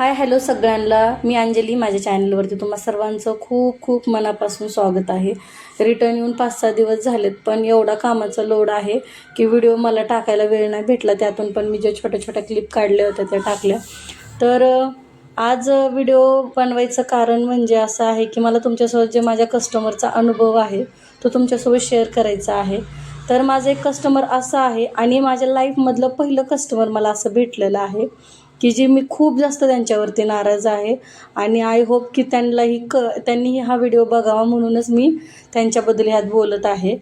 Hi hello सगळ्यांना, मी अंजली. माझ्या चॅनलवरती तुम्हा सर्वांचं खूप खूप मनापासून स्वागत आहे. रिटर्न येऊन 5-6 दिवस झालेत, पण एवढा कामाचा लोड आहे की व्हिडिओ मला टाकायला वेळ नाही भेटला. त्यातून पण मी जे छोट्या छोट्या क्लिप काढल्या होत्या त्या टाकल्या. तर आज व्हिडिओ बनवायचं कारण म्हणजे असं आहे की मला तुमच्यासोबत जे माझ्या कस्टमरचा अनुभव आहे तो तुमच्यासोबत शेअर करायचा आहे. तर माझं एक कस्टमर असं आहे आणि माझ्या लाईफमधलं पहिलं कस्टमर मला असं भेटलेलं आहे की जी मी खूप जास्त त्यांच्यावरती नाराज आहे. आणि आय होप की त्यांनीही हा व्हिडिओ बघावा, म्हणूनच मी त्यांच्याबद्दल ह्यात बोलत आहे.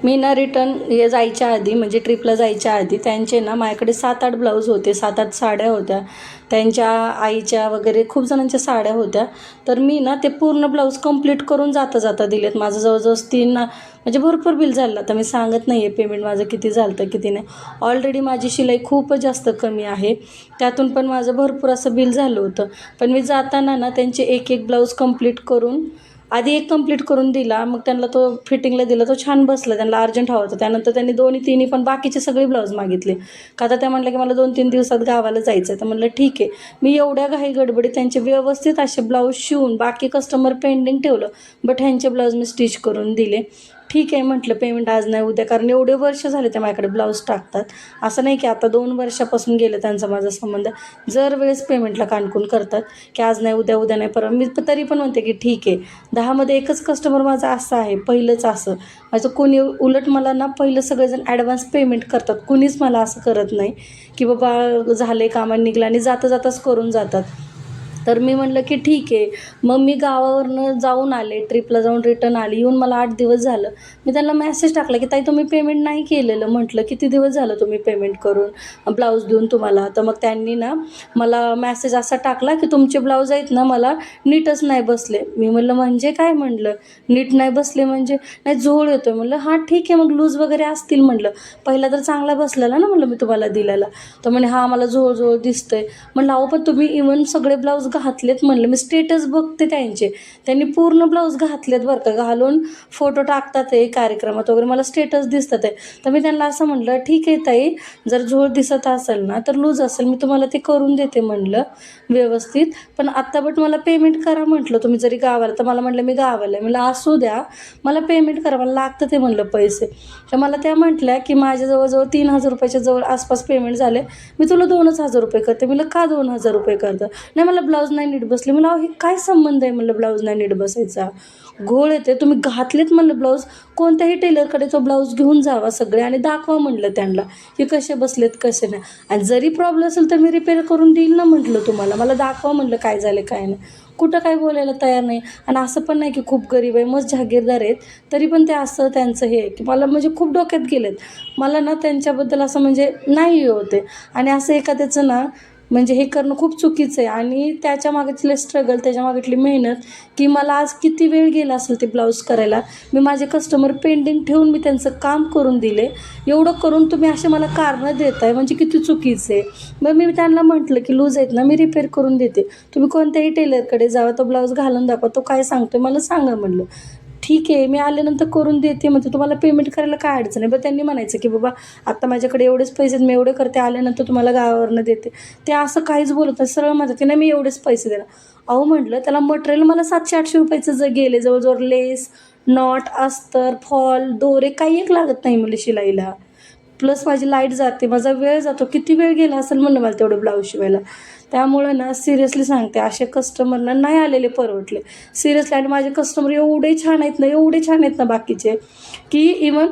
मी ना रिटर्न जायच्या आधी म्हणजे ट्रिपला जायच्या आधी त्यांचे ना माझ्याकडे 7-8 ब्लाऊज होते, 7-8 साड्या होत्या. त्यांच्या आईच्या वगैरे खूप जणांच्या साड्या होत्या. तर मी ना ते पूर्ण ब्लाऊज कंप्लीट करून जाता जाता दिलेत. माझं जवळजवळ 3 म्हणजे भरपूर बिल झालं. आता मी सांगत नाही आहे पेमेंट माझं किती झालं होतं किती नाही. ऑलरेडी माझी शिलाई खूपच जास्त कमी आहे, त्यातून पण माझं भरपूर असं बिल झालं होतं. पण मी जाताना ना त्यांचे एक एक ब्लाऊज कंप्लीट करून आधी एक कंप्लीट करून दिला, मग त्यांना तो फिटिंगला दिला, तो छान बसला. त्यांना अर्जंट हवा होता. त्यानंतर त्यांनी 2-3 पण बाकीचे सगळे ब्लाऊज मागितले. का आता त्या म्हटल्या की मला 2-3 दिवसात गावाला जायचं आहे. तर म्हटलं ठीक आहे. मी एवढ्या घाई गडबडीत त्यांचे व्यवस्थित असे ब्लाऊज शिवून बाकी कस्टमर पेंडिंग ठेवलं, बट ह्यांचे ब्लाऊज मी स्टिच करून दिले. ठीक आहे म्हटलं, पेमेंट आज नाही उद्या, कारण एवढे वर्ष झाले ते माझ्याकडे ब्लाऊज टाकतात. असं नाही की आता 2 वर्षापासून गेलं त्यांचा माझा संबंध. जर वेळेस पेमेंटला कानकून करतात की आज नाही उद्या, उद्या नाही परवा. मी तरी पण म्हणते की ठीक आहे. 10मध्ये एकच कस्टमर माझा असं आहे, पहिलंच असं. माझं कोणी उलट मला ना पहिलं सगळेजण ॲडव्हान्स पेमेंट करतात. कुणीच मला असं करत नाही की बाबा झाले कामाला निघलं आणि जाता जाताच करून जातात. तर मी म्हटलं की ठीक आहे. मग मी गावावरनं जाऊन आले, ट्रिपला जाऊन रिटर्न आली. येऊन मला 8 दिवस झालं. मी त्यांना मेसेज टाकला की ताई तुम्ही पेमेंट नाही केलेलं. म्हटलं किती दिवस झालं तुम्ही पेमेंट करून, ब्लाऊज देऊन तुम्हाला. तर मग त्यांनी ना मला मेसेज असा टाकला की तुमचे ब्लाऊज आहेत ना मला नीटच नाही बसले. मी म्हटलं म्हणजे काय? म्हटलं नीट नाही बसले म्हणजे? नाही झोळ येतो आहे. म्हटलं हां ठीक आहे, मग लूज वगैरे असतील. म्हटलं पहिला तर चांगला बसलेला ना म्हटलं मी तुम्हाला दिलेला. तर म्हणे हां मला झोळ दिसतंय. म्हटलं अहो पण तुम्ही इव्हन सगळे ब्लाऊज घातलेत. म्हणलं मी स्टेटस बघते त्यांचे, त्यांनी पूर्ण ब्लाऊज घातलेत बरं का, घालून फोटो टाकतात आहे कार्यक्रमात वगैरे, मला स्टेटस दिसतात आहे. तर मी त्यांना असं म्हटलं ठीक आहे ताई, जर झोळ दिसत असेल ना तर लूज असेल, मी तुम्हाला ते करून देते म्हटलं व्यवस्थित. पण आत्ता बट मला पेमेंट करा म्हटलं. तुम्ही जरी गावाला, तर मला म्हटलं मी गावाला आहे. मला असू द्या, मला पेमेंट करा, मला लागतं ते म्हटलं पैसे. तर मला त्या म्हटल्या की माझ्या जवळजवळ 3,000 रुपयाच्या जवळ आसपास पेमेंट झाले, मी तुला 2,000 रुपये करते. म्हटलं का 2,000 रुपये करतं? नाही मला ब्लाऊज नाही नीट बसले. मला हे काय संबंध आहे म्हटलं ब्लाऊज नाही नीट बसायचा? घोळ येते. तुम्ही घातलेत म्हणलं ब्लाऊज, कोणत्याही टेलरकडे तो ब्लाऊज घेऊन जावा सगळे आणि दाखवा म्हटलं त्यांना की कसे बसलेत कसे नाही. आणि जरी प्रॉब्लेम असेल तर मी रिपेअर करून देईल ना म्हटलं तुम्हाला, मला दाखवा म्हटलं काय झालं काय नाही. कुठं काय बोलायला तयार नाही. आणि असं पण नाही की खूप गरीब आहे, मस्त जहागीरदार आहेत, तरी पण ते असं त्यांचं हे की मला म्हणजे खूप डोक्यात गेलेत. मला ना त्यांच्याबद्दल असं म्हणजे नाही होते. आणि असं एखाद्याचं ना म्हणजे हे करणं खूप चुकीचं आहे. आणि त्याच्या मागितले स्ट्रगल, त्याच्या मागितली मेहनत, की मला आज किती वेळ गेला असेल ते ब्लाऊज करायला. मी माझे कस्टमर पेंडिंग ठेवून मी त्यांचं काम करून दिले. एवढं करून तुम्ही असे मला कारणं देताय म्हणजे किती चुकीचं आहे. मग मी त्यांना म्हटलं की लूज आहेत ना मी रिपेअर करून देते, तुम्ही कोणत्याही टेलरकडे जावा, तो ब्लाऊज घालून दाखवा, तो काय सांगतो मला सांगा म्हटलं. ठीक आहे मी आल्यानंतर करून देते म्हणजे तुम्हाला पेमेंट करायला काय अडचण आहे. बरं त्यांनी म्हणायचं की बाबा आता माझ्याकडे एवढेच पैसे आहेत, मी एवढे करते, आल्यानंतर तुम्हाला गावावरनं देते. ते असं काहीच बोलत नाही, सरळ म्हणतात की नाही मी एवढेच पैसे देणार. अहो म्हटलं त्याला मटेरियल मला 700-800 रुपयाचं गेले जवळजवळ. लेस, नॉट, अस्तर, फॉल, दोरे काही एक लागत नाही म्हणजे शिलाईला. प्लस माझी लाईट जाते, माझा वेळ जातो. किती वेळ गेला असेल म्हणलं मला तेवढं ब्लाऊज शिवायला. त्यामुळं ना सिरियसली सांगते, असे कस्टमरना नाही आलेले परवडले सिरियसली. आणि माझे कस्टमर एवढे छान आहेत ना, एवढे छान आहेत ना बाकीचे, की इवन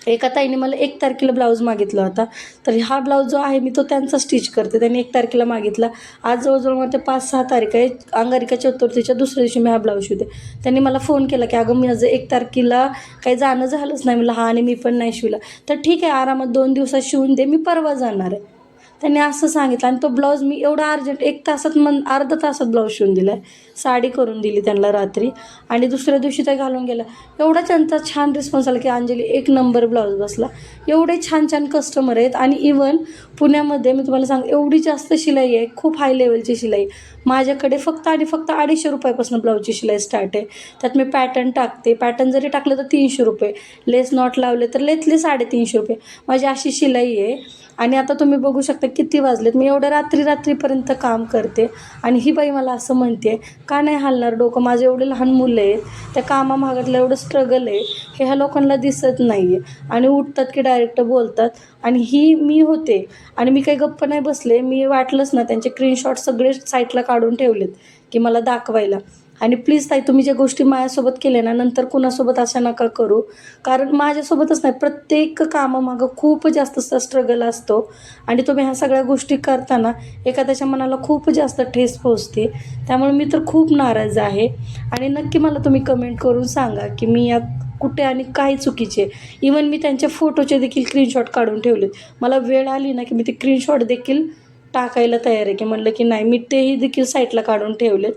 एका ताईने मला 1 तारखेला ब्लाऊज मागितला होता. तर हा ब्लाऊज जो आहे मी तो त्यांचा स्टिच करते. त्यांनी 1 तारखेला मागितला. आज जवळजवळ माझ्या 5-6 तारीख आहे. अंगारिका चतुर्थीच्या दुसऱ्या दिवशी मी हा ब्लाऊज शिवते. त्यांनी मला फोन केला की अगं माझं 1 तारखेला काही जाणं झालंच नाही. म्हणलं हां, आणि मी पण नाही शिवला. तर ठीक आहे आरामात 2 दिवसात शिवून दे, मी परवा जाणार आहे. त्यांनी असं सांगितलं. आणि तो ब्लाऊज मी एवढा अर्जंट 1 तासात अर्धा तासात ब्लाऊज शिवून दिला आहे. साडी करून दिली त्यांना रात्री आणि दुसऱ्या दिवशी ते घालून गेला. एवढा त्यांचा छान रिस्पॉन्स आला की अंजली 1 नंबर ब्लाऊज बसला. एवढे छान छान कस्टमर आहेत. आणि इवन पुण्यामध्ये मी तुम्हाला सांग एवढी जास्त शिलाई आहे, खूप हाय लेवलची शिलाई माझ्याकडे. फक्त आणि फक्त 250 रुपयापासून ब्लाऊजची शिलाई स्टार्ट आहे. त्यात मी पॅटर्न टाकते, पॅटर्न जरी टाकलं तर 300 रुपये, लेस नॉट लावले तर लेसले 350 रुपये, माझी अशी शिलाई आहे. आणि आता तुम्ही बघू शकता किती वाजलेत, मी एवढं रात्रीपर्यंत काम करते आणि ही बाई मला असं म्हणते का नाही हलणार डोकं, माझे एवढे लहान मुलं आहेत, त्या कामामागातलं एवढं स्ट्रगल आहे हे ह्या लोकांना दिसत नाही आहे आणि उठतात की डायरेक्ट बोलतात. आणि ही मी होते आणि मी काही गप्प नाही बसले, मी वाटलंच ना त्यांचे स्क्रीनशॉट सगळे साईटला काढून ठेवलेत की मला दाखवायला. आणि प्लीज ताई, तुम्ही ज्या गोष्टी माझ्यासोबत केल्या ना, नंतर कुणासोबत अशा नका करू, कारण माझ्यासोबतच नाही प्रत्येक कामामागं खूप जास्त स्ट्रगल असतो आणि तुम्ही ह्या सगळ्या गोष्टी करताना एखाद्याच्या मनाला खूप जास्त ठेस पोचते. त्यामुळे मी तर खूप नाराज आहे आणि नक्की मला तुम्ही कमेंट करून सांगा की मी या कुठे आणि काय चुकीचे. इवन मी त्यांच्या फोटोचे देखील स्क्रीनशॉट काढून ठेवलेत. मला वेळ आली ना की मी ते स्क्रीनशॉट देखील टाकायला तयार आहे, की म्हणलं की नाही मी तेही देखील साईटला काढून ठेवलेत.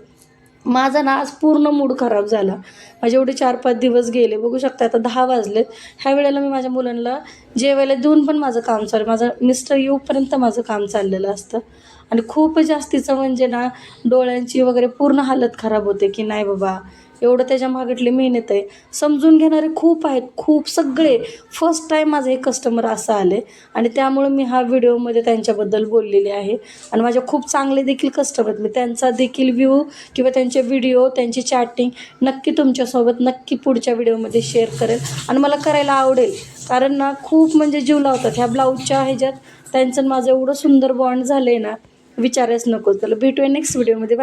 माझा ना आज पूर्ण मूड खराब झाला. माझे एवढे 4-5 दिवस गेले. बघू शकता आता 10 वाजलेत. ह्या वेळेला मी माझ्या मुलांना जेवायला देऊन पण माझं काम चालू आहे. माझा मिस्टर येऊपर्यंत माझं काम चाललेलं असतं आणि खूप जास्तीचं म्हणजे ना डोळ्यांची वगैरे पूर्ण हालत खराब होते, की नाही बाबा एवढं त्याच्या मागटली मेहनत आहे. समजून घेणारे खूप आहेत, खूप सगळे. फर्स्ट टाईम माझं हे कस्टमर असं आले आणि त्यामुळे मी हा व्हिडिओमध्ये त्यांच्याबद्दल बोललेली आहे. आणि माझे खूप चांगले देखील कस्टमर आहेत. मी त्यांचा देखील व्ह्यू किंवा त्यांचे व्हिडिओ, त्यांची चॅटिंग नक्की तुमच्यासोबत नक्की पुढच्या व्हिडिओमध्ये शेअर करेल आणि मला करायला आवडेल. कारण ना खूप म्हणजे जीव लावतात ह्या ब्लाऊजच्या ह्याच्यात. त्यांचं माझं एवढं सुंदर बॉन्ड झालं आहे ना, विचारायच नको. चला भेटूया नेक्स्ट व्हिडिओमध्ये. बाय.